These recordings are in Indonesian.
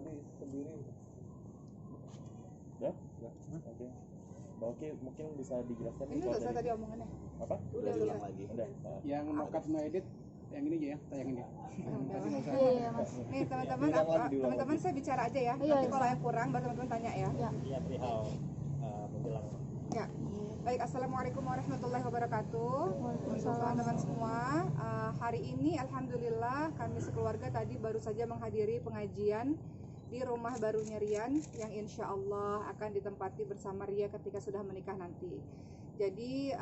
tadi sendiri. Udah? Oke. Oke, mungkin bisa dijelaskan ini udah saya tadi omongannya. Apa? Udah lagi. Udah. Yang nokat edit yang ini aja ya, tayangin ya. Iya, Mas. Nih teman-teman saya bicara aja ya. Nanti kalau yang kurang baru teman-teman tanya ya. Iya, perihal menjelang. Ya. Baik, assalamualaikum warahmatullahi wabarakatuh. Untuk teman-teman semua, hari ini alhamdulillah kami sekeluarga tadi baru saja menghadiri pengajian di rumah barunya Rian yang insya Allah akan ditempati bersama Ria ketika sudah menikah nanti. Jadi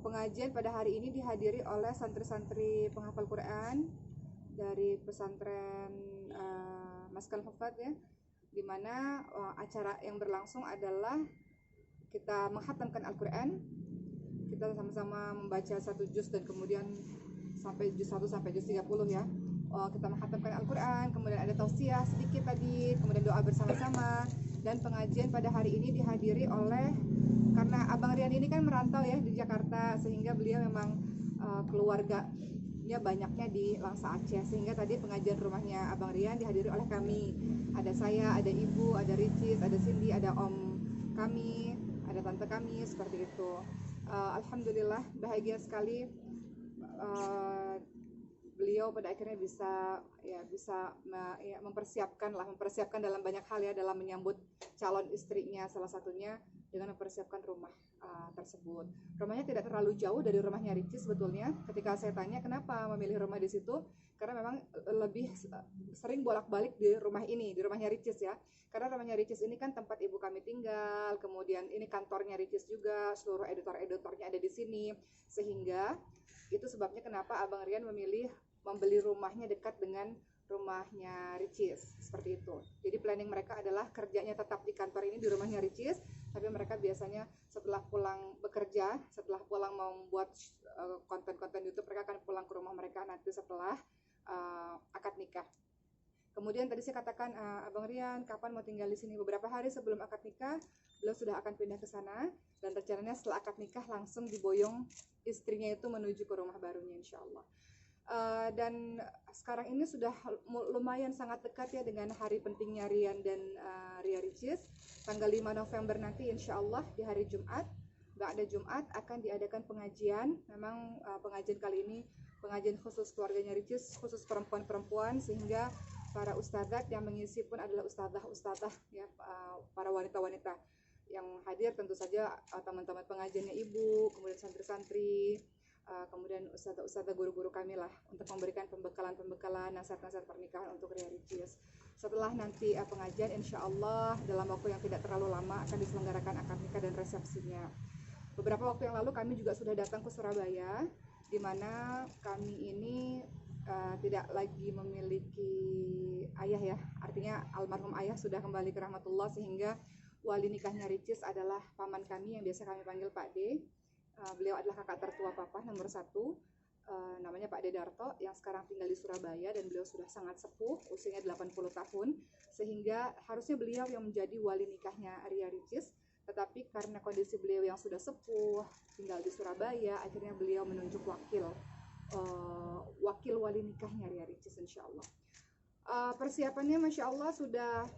pengajian pada hari ini dihadiri oleh santri-santri penghafal Quran dari pesantren Maskal Hufat ya, di mana acara yang berlangsung adalah kita menghatamkan Al-Quran. Kita sama-sama membaca satu juz dan kemudian sampai juz 1 sampai juz 30 ya. Kita menghatamkan Al-Quran, kemudian ada tausiah sedikit tadi, kemudian doa bersama-sama. Dan pengajian pada hari ini dihadiri oleh, karena Abang Rian ini kan merantau ya di Jakarta, sehingga beliau memang keluarganya banyaknya di Langsa Aceh, sehingga tadi pengajian rumahnya Abang Rian dihadiri oleh kami. Ada saya, ada ibu, ada Ricis, ada Cindy, ada om kami, ada tante kami, seperti itu. Alhamdulillah bahagia sekali beliau pada akhirnya bisa mempersiapkan dalam banyak hal ya, dalam menyambut calon istrinya, salah satunya dengan mempersiapkan rumah tersebut. Rumahnya tidak terlalu jauh dari rumahnya Ricis sebetulnya. Ketika saya tanya kenapa memilih rumah di situ, karena memang lebih sering bolak-balik di rumah ini, di rumahnya Ricis ya. Karena rumahnya Ricis ini kan tempat ibu kami tinggal, kemudian ini kantornya Ricis juga, seluruh editor-editornya ada di sini, sehingga itu sebabnya kenapa Abang Rian memilih membeli rumahnya dekat dengan rumahnya Ricis, seperti itu. Jadi planning mereka adalah kerjanya tetap di kantor ini di rumahnya Ricis, tapi mereka biasanya setelah pulang bekerja, setelah pulang mau membuat konten-konten YouTube, mereka akan pulang ke rumah mereka nanti setelah akad nikah. Kemudian tadi saya katakan Abang Rian kapan mau tinggal di sini, beberapa hari sebelum akad nikah beliau sudah akan pindah ke sana, dan rencananya setelah akad nikah langsung diboyong istrinya itu menuju ke rumah barunya insya Allah. Dan sekarang ini sudah lumayan sangat dekat ya dengan hari pentingnya Rian dan Ria Ricis. Tanggal 5 November nanti insya Allah di hari Jumat, ba'da Jumat akan diadakan pengajian. Memang pengajian kali ini pengajian khusus keluarganya Ricis, khusus perempuan-perempuan, sehingga para ustadzat yang mengisi pun adalah ustadzah ya, para wanita-wanita yang hadir tentu saja teman-teman pengajiannya ibu, kemudian santri-santri, kemudian ustadzah guru-guru kami lah, untuk memberikan pembekalan nasihat-nasihat pernikahan untuk Ria Ricis. Setelah nanti pengajian insya Allah dalam waktu yang tidak terlalu lama akan diselenggarakan akad nikah dan resepsinya. Beberapa waktu yang lalu kami juga sudah datang ke Surabaya, di mana kami ini tidak lagi memiliki ayah ya, artinya almarhum ayah sudah kembali ke rahmatullah, sehingga wali nikahnya Ricis adalah paman kami yang biasa kami panggil Pak D. Beliau adalah kakak tertua papa nomor 1, namanya Pak D Darto, yang sekarang tinggal di Surabaya, dan beliau sudah sangat sepuh, usianya 80 tahun, sehingga harusnya beliau yang menjadi wali nikahnya Ria Ricis, tetapi karena kondisi beliau yang sudah sepuh tinggal di Surabaya, akhirnya beliau menunjuk wakil wali nikahnya Ria Ricis insya Allah. Persiapannya masya Allah sudah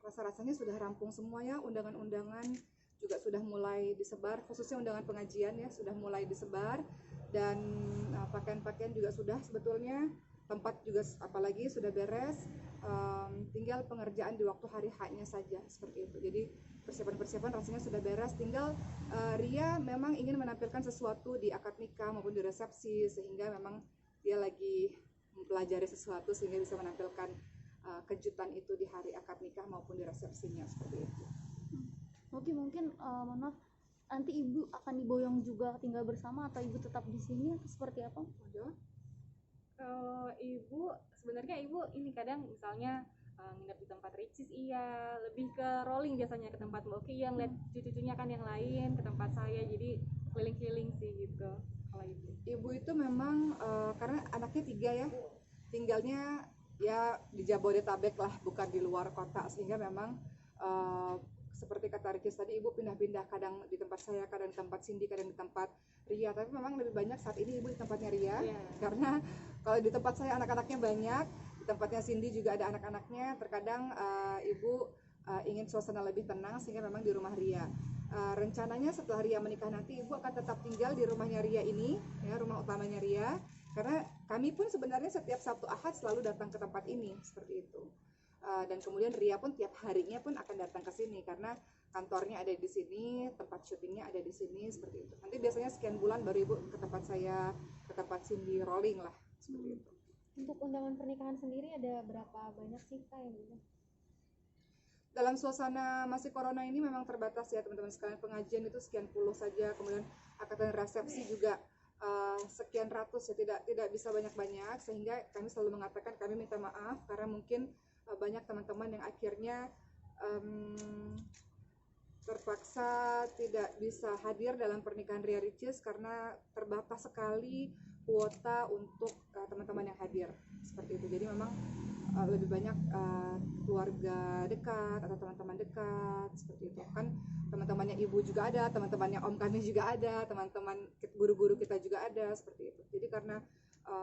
rasa-rasanya sudah rampung semua ya, undangan-undangan juga sudah mulai disebar, khususnya undangan pengajian ya sudah mulai disebar, dan pakaian-pakaian juga sudah sebetulnya, tempat juga apalagi sudah beres, tinggal pengerjaan di waktu hari H-nya saja seperti itu. Jadi persiapan-persiapan rasanya sudah beres, tinggal Ria memang ingin menampilkan sesuatu di akad nikah maupun di resepsi, sehingga memang dia lagi mempelajari sesuatu sehingga bisa menampilkan kejutan itu di hari akad nikah maupun di resepsinya seperti itu. Oke, mungkin mohon maaf, nanti ibu akan diboyong juga tinggal bersama atau ibu tetap di sini atau seperti apa? Ibu sebenarnya ibu ini kadang misalnya nginep di tempat Ricis, iya lebih ke rolling biasanya ke tempat Mbak Oki, yang lihat cucu-cucunya kan yang lain ke tempat saya, jadi keliling-keliling sih gitu. Kalau ibu itu memang karena anaknya 3 ya, tinggalnya ya di Jabodetabek lah, bukan di luar kota, sehingga memang seperti kata Ricis tadi, ibu pindah-pindah, kadang di tempat saya, kadang di tempat Cindy, kadang di tempat Ria. Tapi memang lebih banyak saat ini ibu di tempatnya Ria, karena kalau di tempat saya anak-anaknya banyak, Di tempatnya Cindy juga ada anak-anaknya. Terkadang ibu ingin suasana lebih tenang sehingga memang di rumah Ria. Rencananya setelah Ria menikah nanti ibu akan tetap tinggal di rumahnya Ria ini, ya, rumah utamanya Ria. Karena kami pun sebenarnya setiap Sabtu Ahad selalu datang ke tempat ini seperti itu. Dan kemudian Ria pun tiap harinya pun akan datang ke sini karena kantornya ada di sini, tempat syutingnya ada di sini seperti itu. Nanti biasanya sekian bulan baru ibu ke tempat saya, ke tempat Cindy rolling lah seperti itu. Untuk undangan pernikahan sendiri ada berapa banyak sih Kak yang gitu? Dalam suasana masih corona ini memang terbatas ya teman-teman sekalian. Pengajian itu sekian puluh saja, kemudian akad dan resepsi juga sekian ratus ya, tidak bisa banyak-banyak, sehingga kami selalu mengatakan kami minta maaf karena mungkin banyak teman-teman yang akhirnya terpaksa tidak bisa hadir dalam pernikahan Ria Ricis karena terbatas sekali kuota untuk teman-teman yang hadir seperti itu. Jadi memang lebih banyak keluarga dekat atau teman-teman dekat seperti itu kan. Teman-temannya ibu juga ada, teman-temannya om kami juga ada, teman-teman guru-guru kita juga ada seperti itu. Jadi karena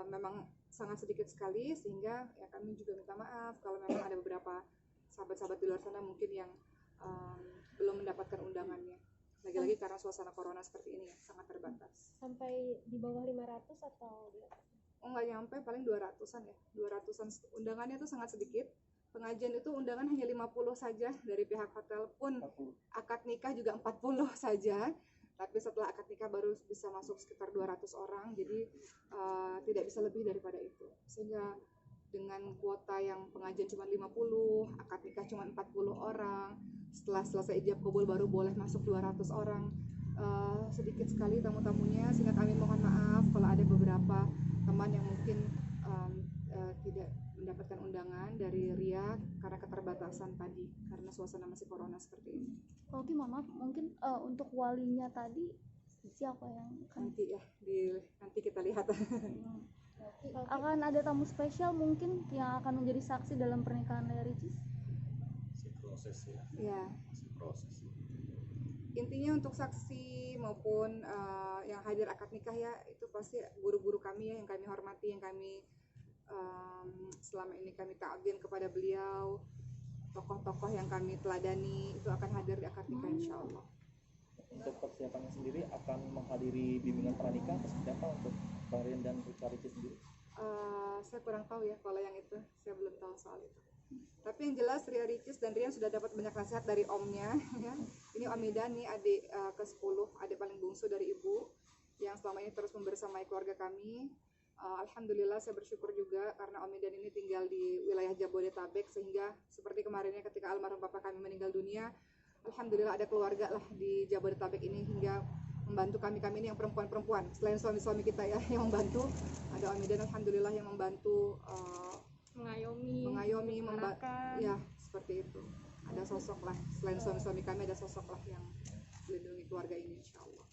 memang sangat sedikit sekali sehingga ya kami juga minta maaf kalau memang ada beberapa sahabat-sahabat di luar sana mungkin yang belum mendapatkan undangannya. Lagi-lagi karena suasana corona seperti ini ya, sangat terbatas. Sampai di bawah 500 atau di atas? Oh nggak nyampe, paling 200-an ya. 200-an undangannya itu sangat sedikit. Pengajian itu undangan hanya 50 saja dari pihak hotel pun. 40. Akad nikah juga 40 saja. Tapi setelah akad nikah baru bisa masuk sekitar 200 orang. Jadi tidak bisa lebih daripada itu. Sehingga dengan kuota yang pengajian cuma 50, akad nikah cuma 40 orang. Setelah selesai ijab kabul baru boleh masuk 200 orang. Sedikit sekali tamu-tamunya, sehingga kami mohon maaf kalau ada beberapa teman yang mungkin tidak mendapatkan undangan dari Ria karena keterbatasan tadi, karena suasana masih corona seperti ini. Oke, mohon maaf, mungkin untuk walinya tadi siapa yang akan Nanti kita lihat. akan ada tamu spesial mungkin yang akan menjadi saksi dalam pernikahan Ria Ricis? masih proses ya, Ya, masih proses. intinya untuk saksi maupun yang hadir akad nikah ya, itu pasti guru-guru kami ya, yang kami hormati, yang kami selama ini kami ta'zim kepada beliau, tokoh-tokoh yang kami teladani itu akan hadir di akad nikah insya Allah. Untuk persiapannya sendiri akan menghadiri bimbingan pranikah atau seperti apa untuk Bang Rian dan Rika Ricis sendiri? Saya kurang tahu ya kalau yang itu, saya belum tahu soal itu. Tapi yang jelas Ria Ricis dan Rian sudah dapat banyak nasihat dari omnya ya. Ini Om Idan nih, adik ke-10, adik paling bungsu dari ibu yang selama ini terus membersamai keluarga kami. Alhamdulillah saya bersyukur juga karena Om Idan ini tinggal di wilayah Jabodetabek, sehingga seperti kemarinnya ketika almarhum papa kami meninggal dunia, alhamdulillah ada keluarga lah di Jabodetabek ini hingga membantu kami ini yang perempuan-perempuan selain suami-suami kita ya yang membantu. Ada Om Idan alhamdulillah yang membantu mengayomi ya seperti itu. Ada sosok lah selain suami-suami kami, ada sosok lah yang melindungi keluarga ini insyaallah.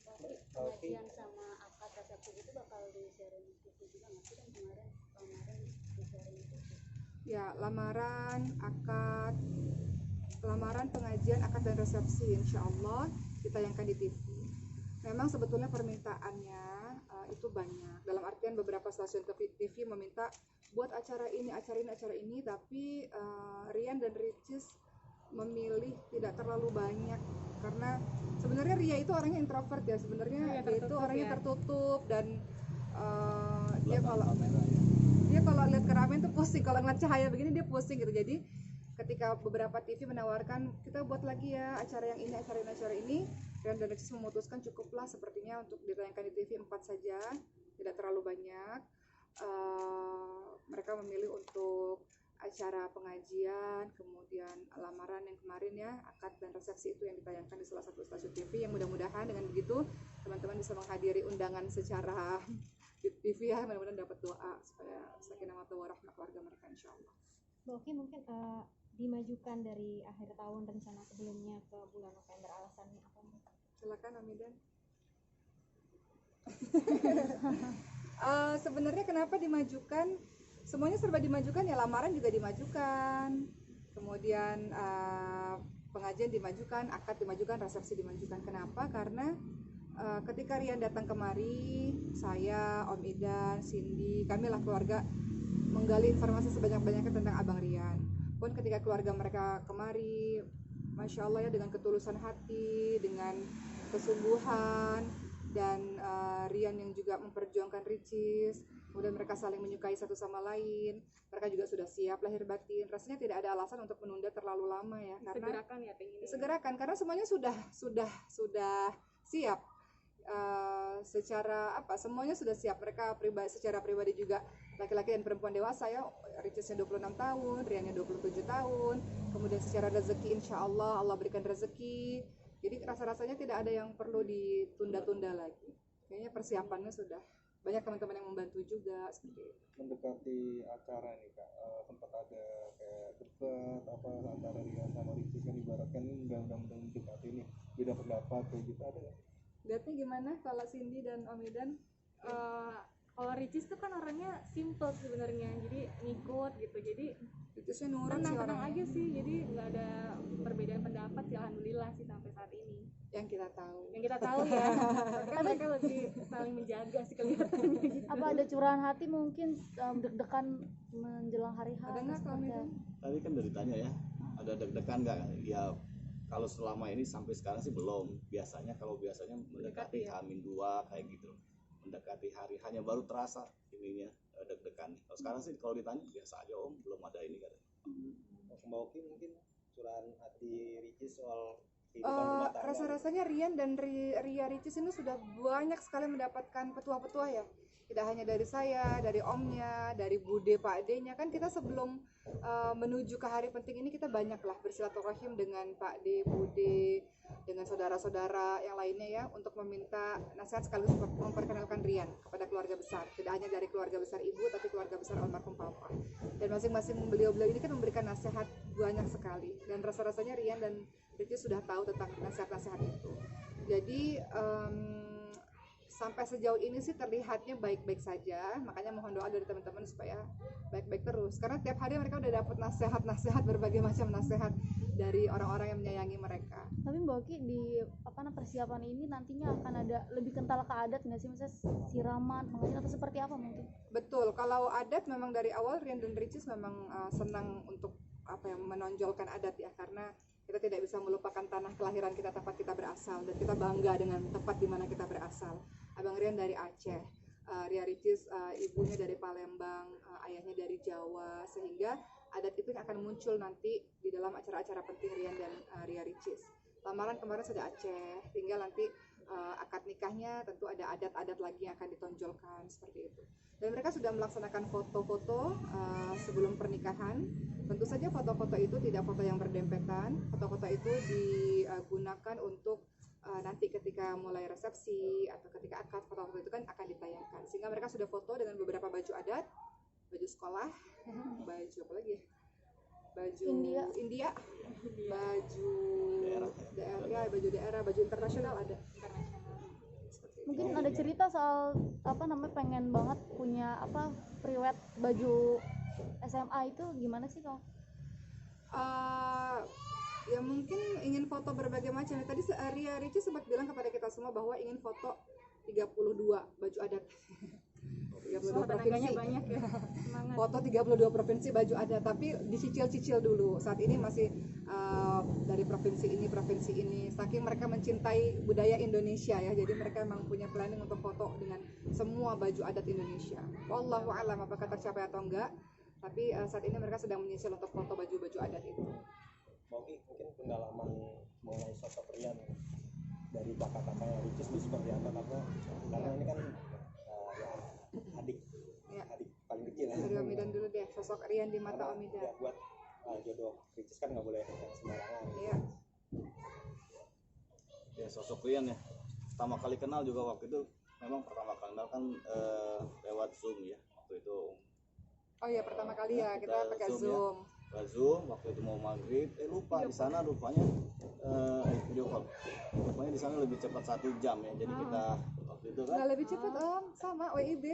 Pengajian sama akad resepsi itu bakal di-sharing di TV juga nggak sih? Kan kemarin di-sharing di TV. Ya, lamaran, pengajian, akad dan resepsi insyaallah ditayangkan di TV. Memang sebetulnya permintaannya itu banyak. Dalam artian beberapa stasiun TV meminta buat acara ini, tapi Rian dan Ricis memilih tidak terlalu banyak karena sebenarnya Ria itu orangnya introvert ya, sebenarnya dia itu orangnya tertutup dan dia kalau lihat keramaian tuh pusing, kalau ngeliat cahaya begini dia pusing gitu. Jadi ketika beberapa TV menawarkan kita buat lagi ya acara yang ini, acara ini, Rian dan Ricis memutuskan cukuplah sepertinya untuk ditayangkan di TV 4 saja, tidak terlalu banyak. Mereka memilih untuk acara pengajian, kemudian lamaran yang kemarin ya, akad dan resepsi itu yang ditayangkan di salah satu stasiun TV, yang mudah-mudahan dengan begitu teman-teman bisa menghadiri undangan secara di TV ya, mudah-mudahan dapat doa supaya sakinah mawaddah warahmah keluarga mereka insyaallah. Oke, mungkin dimajukan dari akhir tahun rencana sebelumnya ke bulan November, alasannya apa? Silakan Amidan. Sebenarnya kenapa dimajukan? Semuanya serba dimajukan ya, lamaran juga dimajukan, kemudian pengajian dimajukan, akad dimajukan, resepsi dimajukan. Kenapa? Karena ketika Rian datang kemari, saya, Om Idan, Cindy, kami lah keluarga menggali informasi sebanyak-banyaknya tentang Abang Rian. Pun ketika keluarga mereka kemari, Masya Allah ya, dengan ketulusan hati, dengan kesungguhan, dan Rian yang juga memperjuangkan Ricis, kemudian mereka saling menyukai satu sama lain, mereka juga sudah siap lahir batin. Rasanya tidak ada alasan untuk menunda terlalu lama ya, karena Disegerakan ya pengen. disegerakan karena semuanya sudah siap. Secara apa, semuanya sudah siap. Mereka secara pribadi juga, laki-laki dan perempuan dewasa ya, Ricisnya 26 tahun, Riannya 27 tahun. Kemudian secara rezeki insya Allah berikan rezeki, jadi rasa-rasanya tidak ada yang perlu ditunda-tunda lagi. Kayaknya persiapannya sudah banyak, teman-teman yang membantu juga seperti itu. Mendekati acara nih Kak, sempat ada kayak debat apa antara Rian sama Ricis, kan ibaratkan ini udah mendekati nih, beda pendapat kayak gitu, ada nggak? Lihatnya gimana kalau Cindy dan Om Idan? Kalau Ricis tuh kan orangnya simple sebenarnya, jadi ngikut gitu, jadi Ricisnya nurut sih tenang orangnya, aja sih, jadi nggak ada perbedaan pendapat sih, alhamdulillah sih sampai saat ini yang kita tahu. yang kita tahu ya. Kan mereka lebih saling menjaga sih kelihatannya gitu. Apa ada curahan hati mungkin, deg-degan menjelang hari H? Ada nggak kalau seperti Idan? Tadi kan udah ditanya ya, ada deg-degan nggak? Ya kalau selama ini sampai sekarang sih belum. Biasanya mendekati ya. H-2 kayak gitu, mendekati hari hanya baru terasa ininya deg-degan. Kalau sekarang sih kalau ditanya biasa aja om, belum ada ini kan. Mbak Oki mungkin curahan hati Ricis soal kehidupan rumah tangga. Rasa-rasanya Rian dan Ria Ricis ini sudah banyak sekali mendapatkan petua-petua ya. Tidak hanya dari saya, dari omnya, dari Bude Pak D-nya. Kan kita sebelum menuju ke hari penting ini, kita banyaklah bersilaturahim dengan Pak D, Bude, dengan saudara-saudara yang lainnya ya, untuk meminta nasihat sekaligus memperkenalkan Rian kepada keluarga besar. Tidak hanya dari keluarga besar ibu, tapi keluarga besar almarhum papa. Dan masing-masing beliau-beliau ini kan memberikan nasihat banyak sekali. Dan rasa-rasanya Rian dan Ricis sudah tahu tentang nasihat-nasihat itu. Jadi sampai sejauh ini sih terlihatnya baik-baik saja. Makanya mohon doa dari teman-teman supaya baik-baik terus. Karena tiap hari mereka udah dapat nasihat-nasihat, berbagai macam nasihat dari orang-orang yang menyayangi mereka. Tapi Mbak Oki, di persiapan ini nantinya akan ada lebih kental ke adat nggak sih, misalnya siraman, pengajian atau seperti apa mungkin? Betul, kalau adat memang dari awal Rian dan Ricis memang senang untuk menonjolkan adat ya, karena kita tidak bisa melupakan tanah kelahiran kita, tempat kita berasal, dan kita bangga dengan tempat di mana kita berasal. Abang Rian dari Aceh, Ria Ricis ibunya dari Palembang, ayahnya dari Jawa, sehingga adat itu akan muncul nanti di dalam acara-acara penting Rian dan Ria Ricis. Lamaran kemarin sudah Aceh, tinggal nanti akad nikahnya tentu ada adat-adat lagi yang akan ditonjolkan seperti itu. Dan mereka sudah melaksanakan foto-foto sebelum pernikahan. Tentu saja foto-foto itu tidak foto yang berdempetan. Foto-foto itu digunakan untuk nanti ketika mulai resepsi atau ketika akad, foto-foto itu kan akan ditayangkan. Sehingga mereka sudah foto dengan beberapa baju adat, baju sekolah, baju apa lagi ya? Baju India, baju daerah, baju daerah, baju internasional ada. Mungkin ada cerita soal pengen banget punya priwet baju SMA itu gimana sih kau? Ya mungkin ingin foto berbagai macam. Tadi Ria Ricis sempat bilang kepada kita semua bahwa ingin foto 32 baju adat. 32 provinsi. Banyak ya. Semangat. Foto 32 provinsi baju adat, tapi dicicil-cicil dulu. Saat ini masih dari provinsi ini. Saking mereka mencintai budaya Indonesia ya, jadi mereka memang punya planning untuk foto dengan semua baju adat Indonesia. Wallahu a'lam apakah tercapai atau enggak, tapi saat ini mereka sedang menyicil untuk foto baju-baju adat itu. Mungkin pendalaman mengenai sosok Rian dari kakak-kakaknya Ricis itu seperti apa, karena ini kan adik paling kecil ya. Dari Om Idan dulu deh, sosok Rian di mata Om Idan. Ya, buat jodoh Ricis kan nggak boleh yang sembarangan. Iya. Ya sosok Rian ya, pertama kali kenal juga waktu itu, memang pertama kali kenal kan lewat Zoom ya waktu itu. Oh iya, pertama kali ya kita pakai Zoom. Ya. Zoom waktu itu mau maghrib, lupa di sana rupanya video call. Rupanya di sana lebih cepat 1 jam ya, jadi kita waktu itu kan. Nggak lebih cepat Om, sama WIB.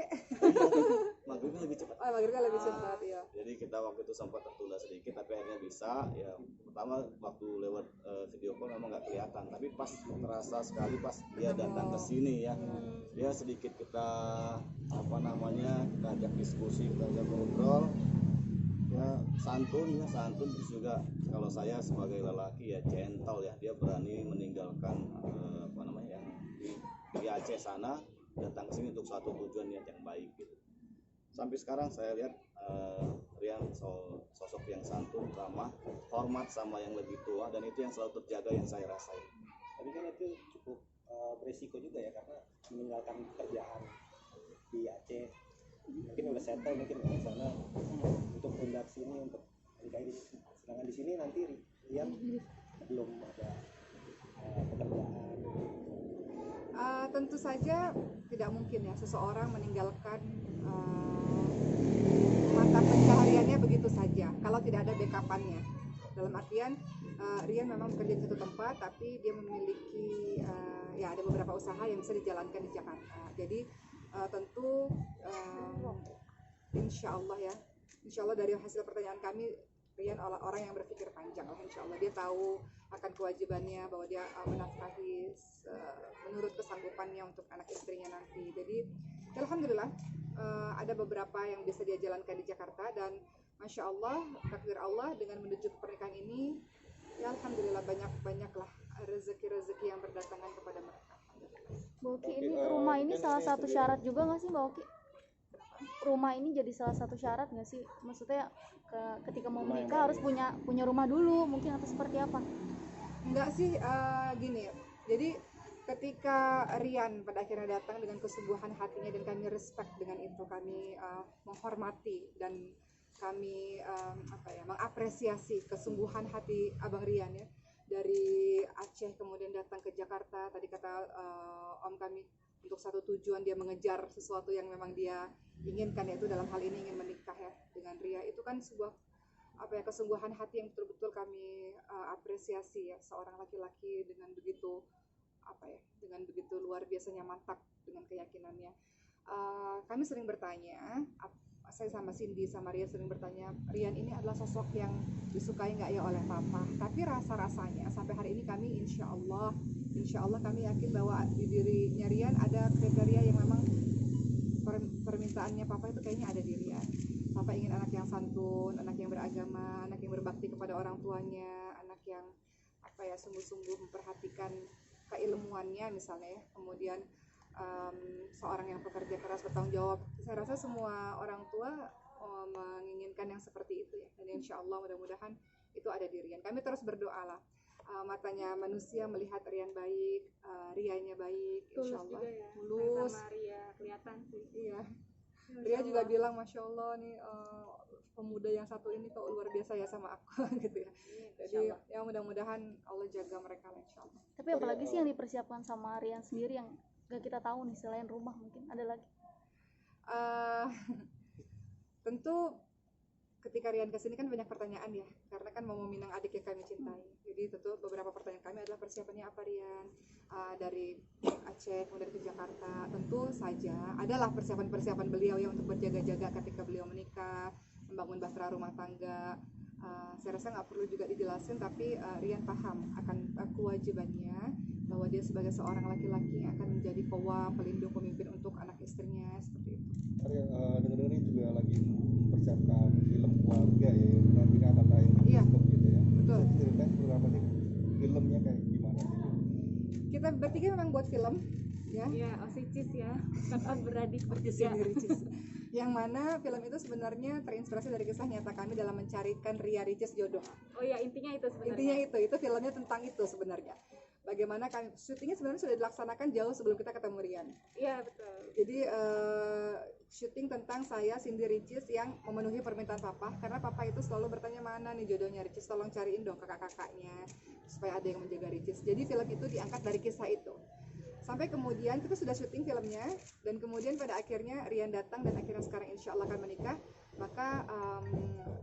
Maghribnya lebih cepat. Oh, maghribnya lebih cepat ya. Jadi kita waktu itu sempat tertunda sedikit, tapi akhirnya bisa. Ya pertama waktu lewat video call memang nggak kelihatan, tapi pas terasa sekali pas dia datang ke sini ya, dia sedikit kita kita ajak diskusi, kita ajak ngobrol, ya santun terus juga kalau saya sebagai lelaki ya gentle ya, dia berani meninggalkan di Aceh sana datang ke sini untuk satu tujuan yang baik gitu. Sampai sekarang saya lihat Rian sosok yang santun, ramah, hormat sama yang lebih tua, dan itu yang selalu terjaga yang saya rasain. Tapi kan itu cukup beresiko juga ya, karena meninggalkan pekerjaan di Aceh, mungkin udah settle mungkin di sana untuk pindah ke sini untuk nikahi, sedangkan di sini nanti Rian belum ada pekerjaan. Tentu saja tidak mungkin ya seseorang meninggalkan mata pencahariannya begitu saja kalau tidak ada backupannya. Dalam artian Rian memang bekerja di satu tempat, tapi dia memiliki ya ada beberapa usaha yang bisa dijalankan di Jakarta. Jadi tentu insya Allah dari hasil pertanyaan kami, Rian orang yang berpikir panjang lah, insya Allah dia tahu akan kewajibannya bahwa dia menafkahi menurut kesanggupannya untuk anak istrinya nanti. Jadi alhamdulillah ada beberapa yang bisa dia jalankan di Jakarta, dan masya Allah, takdir Allah dengan menuju ke pernikahan ini, ya alhamdulillah banyaklah rezeki yang berdatangan kepada mereka. Mbak Oki, ini rumah ini salah satu syarat juga nggak sih Mbak Oki? Rumah ini jadi salah satu syarat nggak sih? Maksudnya ketika mau menikah harus punya rumah dulu mungkin, atau seperti apa? Enggak sih, gini. Jadi ketika Rian pada akhirnya datang dengan kesungguhan hatinya, dan kami respect dengan itu, kami menghormati dan kami mengapresiasi kesungguhan hati Abang Rian ya, dari Aceh kemudian datang ke Jakarta. Tadi kata Om kami, untuk satu tujuan dia mengejar sesuatu yang memang dia inginkan, yaitu dalam hal ini ingin menikah ya dengan Ria. Itu kan sebuah kesungguhan hati yang betul-betul kami apresiasi ya, seorang laki-laki dengan begitu luar biasanya mantap dengan keyakinannya. Kami sering bertanya, saya sama Cindy sama Rian sering bertanya, Rian ini adalah sosok yang disukai nggak ya oleh papa? Tapi rasa-rasanya sampai hari ini kami insya Allah kami yakin bahwa di dirinya Rian ada kriteria yang memang permintaannya papa itu kayaknya ada di Rian. Papa ingin anak yang santun, anak yang beragama, anak yang berbakti kepada orang tuanya, anak yang sungguh-sungguh memperhatikan keilmuannya misalnya ya. Kemudian seorang yang pekerja keras, bertanggung jawab. Saya rasa semua orang tua menginginkan yang seperti itu ya, dan insya Allah mudah-mudahan itu ada di Rian. Kami terus berdoa lah, matanya manusia melihat Rian baik, Rianya baik, insya Allah tulus. Sama Ria kelihatan sih. Iya. Ria juga bilang, Masya Allah nih pemuda yang satu ini kok luar biasa ya sama aku gitu ya. Jadi ya mudah-mudahan Allah jaga mereka lah, insya Allah. Tapi apalagi sih yang dipersiapkan sama Rian sendiri yang gak kita tahu nih selain rumah, mungkin ada lagi? Tentu ketika Rian kesini kan banyak pertanyaan ya, karena kan mau meminang adik yang kami cintai. Jadi tentu beberapa pertanyaan kami adalah persiapannya apa Rian, dari Aceh kemudian ke Jakarta. Tentu saja adalah persiapan beliau ya untuk berjaga-jaga ketika beliau menikah, membangun bahtera rumah tangga. Saya rasa nggak perlu juga dijelasin, tapi Rian paham akan kewajibannya, bahwa dia sebagai seorang laki-laki yang akan menjadi qawwam, pelindung, pemimpin untuk anak istrinya, seperti itu. Dengar-dengar juga lagi mempersiapkan film keluarga ya, dengan Bina Tata yang gitu ya. Betul. Bisa ceritain berapa sih filmnya kayak gimana sih? Kita bertiga memang buat film ya. Iya, Osicis ya, kakak beradik bertiga. Yang mana film itu sebenarnya terinspirasi dari kisah nyata kami dalam mencarikan Ria Ricis jodoh. Oh ya, intinya itu sebenarnya. Intinya itu filmnya tentang itu sebenarnya. Bagaimana kami syutingnya sebenarnya sudah dilaksanakan jauh sebelum kita ketemu Rian. Iya, betul. Jadi syuting tentang saya Cindy Ricis yang memenuhi permintaan papa, karena papa itu selalu bertanya mana nih jodohnya Ricis, tolong cariin dong kakak-kakaknya supaya ada yang menjaga Ricis. Jadi film itu diangkat dari kisah itu. Sampai kemudian kita sudah syuting filmnya, dan kemudian pada akhirnya Rian datang, dan akhirnya sekarang insya Allah akan menikah. Maka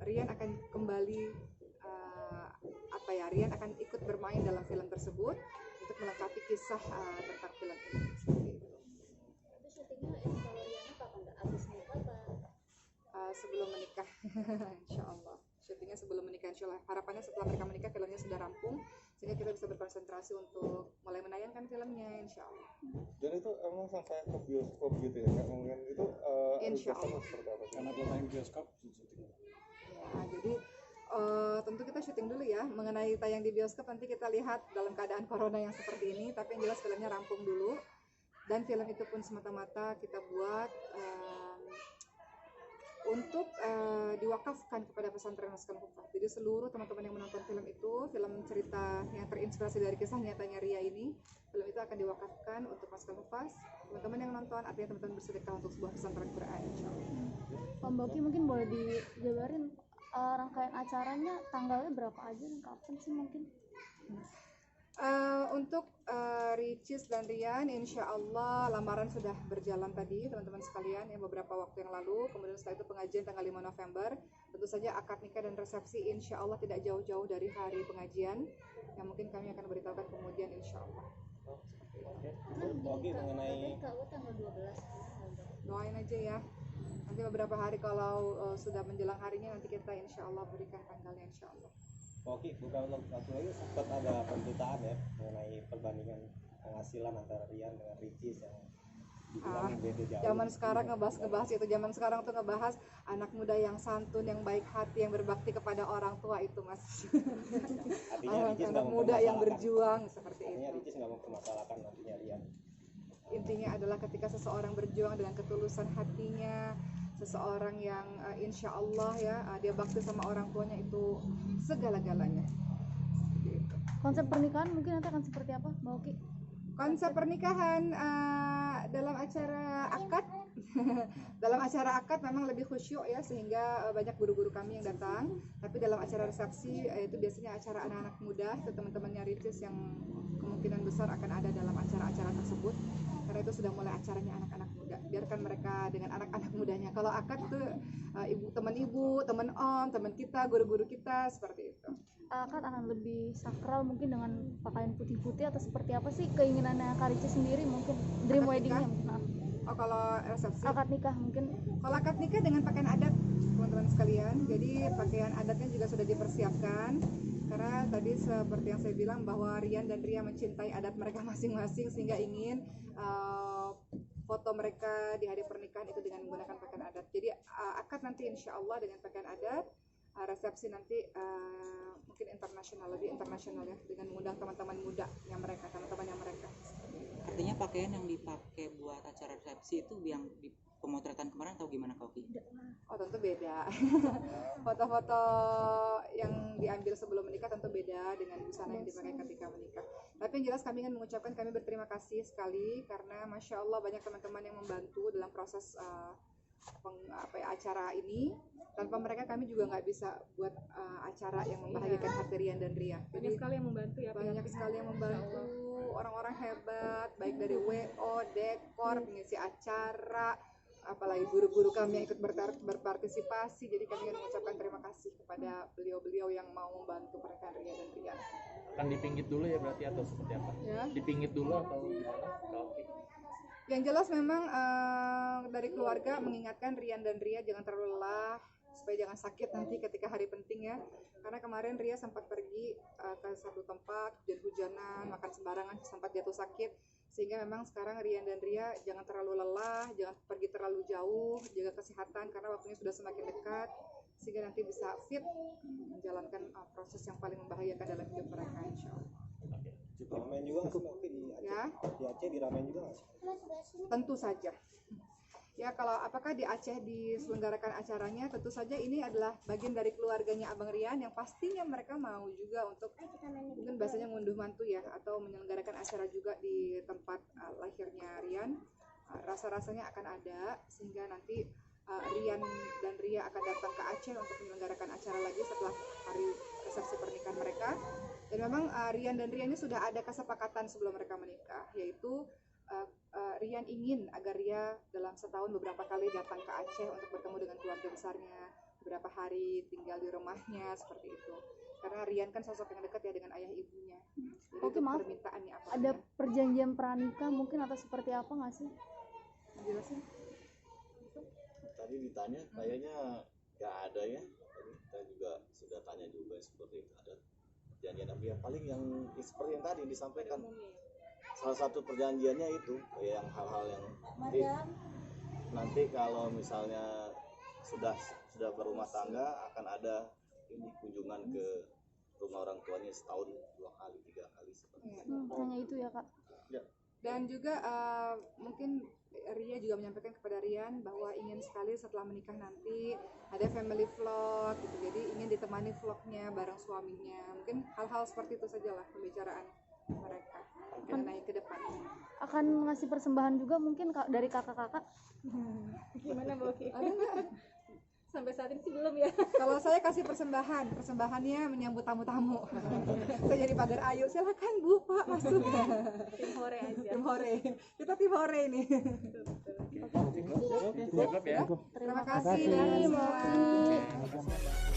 Rian akan kembali Rian akan ikut bermain dalam film tersebut untuk melengkapi kisah tentang film ini. Seperti itu. Itu syutingnya kalau Riana kapan? Abis menikah apa? Sebelum menikah, insya Allah. Syutingnya sebelum menikah, insya Allah. Harapannya setelah mereka menikah filmnya sudah rampung, sehingga kita bisa berkonsentrasi untuk mulai menayangkan filmnya insya Allah. Dan itu emang sampai ke bioskop gitu ya, nggak mungkin itu Insya request-nya Allah. seperti apa sih? Karena dia main bioskop Ya, jadi tentu kita syuting dulu ya. Mengenai tayang di bioskop nanti kita lihat dalam keadaan corona yang seperti ini, tapi yang jelas filmnya rampung dulu. Dan film itu pun semata-mata kita buat untuk diwakafkan kepada pesantren Maskan Hufaz. Jadi seluruh teman-teman yang menonton film itu, film cerita yang terinspirasi dari kisah nyatanya Ria ini, film itu akan diwakafkan untuk Maskan Hufaz. Teman-teman yang nonton, artinya teman-teman bersedekah untuk sebuah pesantren Quran, insyaallah. Pak Boki mungkin boleh dijabarin rangkaian acaranya tanggalnya berapa aja dan kapan sih mungkin? Untuk Ricis dan Rian, insya Allah lamaran sudah berjalan tadi teman-teman sekalian ya beberapa waktu yang lalu. Kemudian setelah itu pengajian tanggal 5 November. Tentu saja akad nikah dan resepsi insya Allah tidak jauh-jauh dari hari pengajian, yang mungkin kami akan beritahukan kemudian insya Allah. Oke, mengenai tanggal 12. Doain aja ya. Nanti beberapa hari kalau sudah menjelang harinya nanti kita insya Allah berikan tanggalnya insya Allah. Oke, beberapa waktu lagi sempat ada pemberitaan ya mengenai perbandingan penghasilan antara Rian dengan Ricis yang dibilang beda jauh. Zaman sekarang ngebahas itu, zaman sekarang tuh ngebahas anak muda yang santun, yang baik hati, yang berbakti kepada orang tua itu mas. Artinya Ricis nggak anak muda yang mempermasalahkan. berjuang seperti Artinya itu. Ricis nggak mempermasalahkan nantinya Rian. Intinya adalah ketika seseorang berjuang dengan ketulusan hatinya, seseorang yang insya Allah ya dia bakti sama orang tuanya itu segala-galanya. Gitu. Konsep pernikahan mungkin nanti akan seperti apa, Mbak Oki? Konsep pernikahan dalam acara akad dalam acara akad memang lebih khusyuk ya, sehingga banyak guru-guru kami yang datang. Tapi dalam acara resepsi itu biasanya acara anak-anak muda, itu teman-temannya Ricis yang kemungkinan besar akan ada dalam acara-acara tersebut, karena itu sudah mulai acaranya anak-anak muda. Biarkan mereka dengan anak-anak mudanya. Kalau akad tuh ibu, teman om, teman kita, guru-guru kita seperti itu. Akad akan lebih sakral mungkin dengan pakaian putih-putih atau seperti apa sih keinginannya Kak Ricis sendiri, mungkin dream Akad weddingnya nikah? mungkin. Oh kalau resepsi? Akad nikah mungkin. Kalau akad nikah dengan pakaian adat teman-teman sekalian, jadi pakaian adatnya juga sudah dipersiapkan. Karena tadi seperti yang saya bilang bahwa Rian dan Ria mencintai adat mereka masing-masing, sehingga ingin foto mereka di hari pernikahan itu dengan menggunakan pakaian adat. Jadi akad nanti insya Allah dengan pakaian adat, resepsi nanti mungkin internasional, lebih internasional ya, dengan mengundang teman-teman muda yang mereka, teman-teman yang mereka. Artinya pakaian yang dipakai buat acara resepsi itu yang di pemotretan kemarin atau gimana Kak Oki? Oh tentu beda. Foto-foto yang diambil sebelum menikah tentu beda dengan busana yang dipakai ketika menikah. Tapi yang jelas kami ingin mengucapkan kami berterima kasih sekali karena Masya Allah banyak teman-teman yang membantu dalam proses acara ini. Tanpa mereka kami juga nggak bisa buat acara yang membahagiakan hati Rian dan Ria. Banyak sekali yang membantu ya. Banyak sekali yang membantu, orang-orang hebat, baik dari WO, dekor, pengisi acara, apalagi guru-guru kami yang ikut berpartisipasi. Jadi kami ingin mengucapkan terima kasih kepada beliau-beliau yang mau membantu pernikahan Ria dan Rian. Akan dipinggit dulu ya berarti atau seperti apa? Ya. Dipinggit dulu atau gimana? Oke. Yang jelas memang dari keluarga mengingatkan Rian dan Ria jangan terlalu lelah, supaya jangan sakit nanti ketika hari penting ya. Karena kemarin Ria sempat pergi ke satu tempat, hujan-hujanan, makan sembarangan, sempat jatuh sakit. Sehingga memang sekarang Rian dan Ria jangan terlalu lelah, jangan pergi terlalu jauh, jaga kesehatan karena waktunya sudah semakin dekat, sehingga nanti bisa fit menjalankan proses yang paling membahayakan dalam hidup mereka, insya Allah. Diramein juga nggak sih Mbak Oki di Aceh? Ya. Di Aceh diramein juga nggak sih? Tentu saja. Ya, kalau apakah di Aceh diselenggarakan acaranya, tentu saja ini adalah bagian dari keluarganya Abang Rian yang pastinya mereka mau juga untuk mungkin bahasanya ngunduh mantu ya, atau menyelenggarakan acara juga di tempat lahirnya Rian. Rasa-rasanya akan ada sehingga nanti Rian dan Ria akan datang ke Aceh untuk menyelenggarakan acara lagi setelah hari resepsi pernikahan mereka. Dan memang Rian dan Ria ini sudah ada kesepakatan sebelum mereka menikah, yaitu Rian ingin agar Ria dalam setahun beberapa kali datang ke Aceh untuk bertemu dengan keluarga besarnya, beberapa hari tinggal di rumahnya seperti itu. Karena Rian kan sosok yang dekat ya dengan ayah ibunya. Jadi Oke, itu maaf. permintaannya apa? Ada perjanjian pranikah mungkin atau seperti apa nggak sih? Jelasin. Tadi ditanya kayaknya nggak ada ya. Tadi kita juga sudah tanya juga seperti itu, ada perjanjian ya paling yang seperti yang tadi disampaikan, salah satu perjanjiannya itu yang hal-hal yang nanti kalau misalnya sudah berumah tangga akan ada ini kunjungan ke rumah orang tuanya setahun 2 kali 3 kali seperti itu. Hanya itu ya Kak. Dan juga mungkin Ria juga menyampaikan kepada Rian bahwa ingin sekali setelah menikah nanti ada family vlog gitu. Jadi ingin ditemani vlognya bareng suaminya. Mungkin hal-hal seperti itu sajalah pembicaraan mereka mengenai ke depan. Akan ngasih persembahan juga mungkin dari kakak-kakak. Gimana Mbak Oki? Ada nggak? Sampai saat ini sih belum ya. Kalau saya kasih persembahannya menyambut tamu-tamu. Saya jadi pagar ayu, silakan Bu, Pak masuk. Tim hore aja. Tim hore. Kita tim hore ini. Cukup ya. Terima kasih. Mbak Oki.